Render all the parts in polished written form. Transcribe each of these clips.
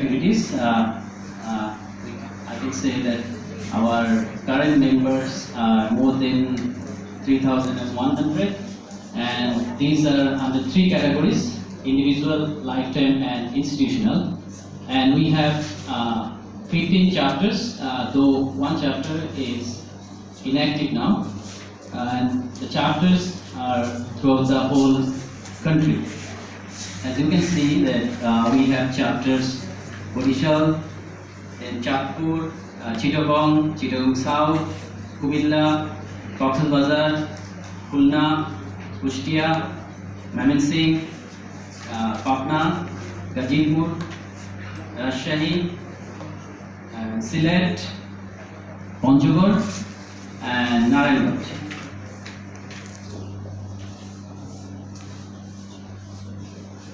activities. I can say that our current members are more than 3,100, and these are under 3 categories: individual, lifetime, and institutional. And we have 15 chapters, though one chapter is inactive now, and the chapters are throughout the whole country. As you can see that we have chapters Bodishal, then Chatpur, Chittagong, Chittagong South, Kumilla, Cox's Bazar, Khulna, Kushtia, Mymensingh, Patna, Gazipur, Rajshahi, Sylhet, Panchgord, and Narayanganj.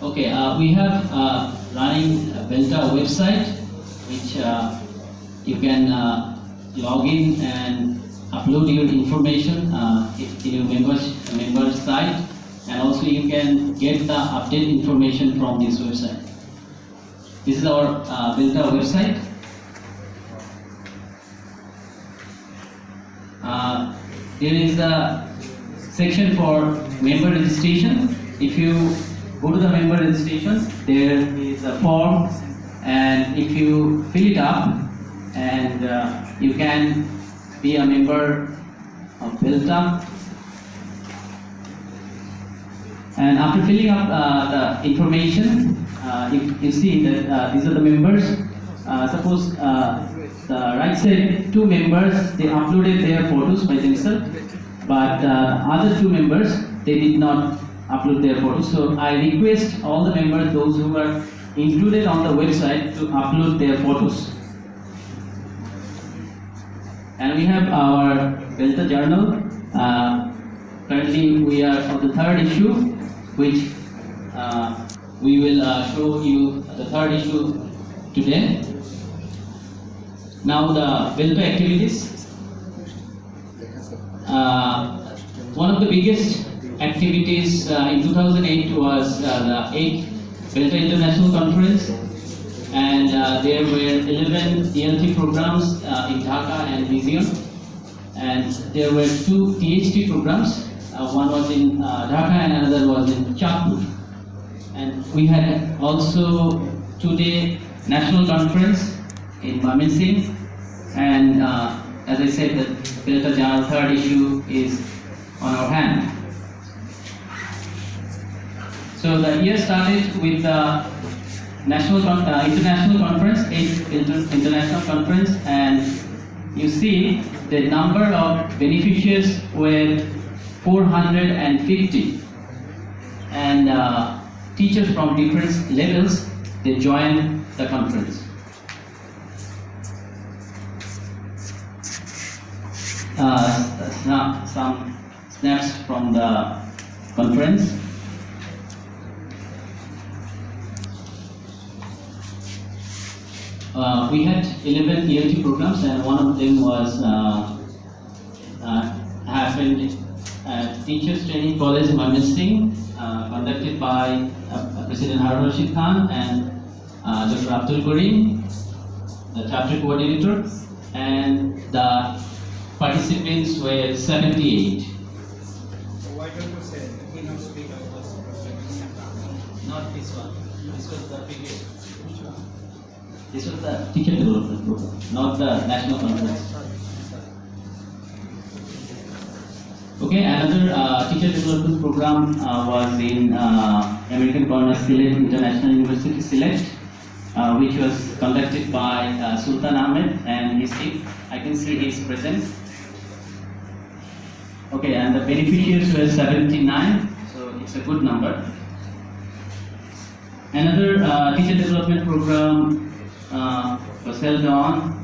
Okay, we have running BELTA website, which you can log in and upload your information in your member site, and also you can get the update information from this website. This is our BELTA website. There is a section for member registration. If you go to the member registration, there is a form, and if you fill it up, and you can be a member of BELTA. And after filling up the information, you see that these are the members. Suppose the right side 2 members, they uploaded their photos by themselves, but other 2 members, they did not upload their photos. So I request all the members, those who are included on the website, to upload their photos. And we have our BELTA journal. Currently we are on the 3rd issue, which we will show you the 3rd issue today. Now the BELTA activities. One of the biggest activities in 2008 was the 8th BELTA International Conference, and there were 11 ELT programs in Dhaka and Museum, and there were 2 PhD programs. One was in Dhaka and another was in Chatpur. And we had also 2-day national conference in Mymensingh, and as I said, the BELTA Journal 3rd issue is on our hand. So the year started with the international conference, 8th international conference, and you see the number of beneficiaries were 450, and teachers from different levels, they joined the conference. Some snaps from the conference. We had 11 ELT programs, and one of them was happened at Teachers Training College in Mymensingh, conducted by President Harun Rashid Khan and Dr. Abdul Karim, the chapter coordinator, and the participants were 78. So why don't you say the keynote speaker was Not this one. This was the previous. This was the teacher development program, not the national conference. Okay, another teacher development program was in American Corner Sylhet International University Sylhet, which was conducted by Sultan Ahmed and his team. I can see he is present. Okay, and the beneficiaries were 79, so it's a good number. Another teacher development program was held on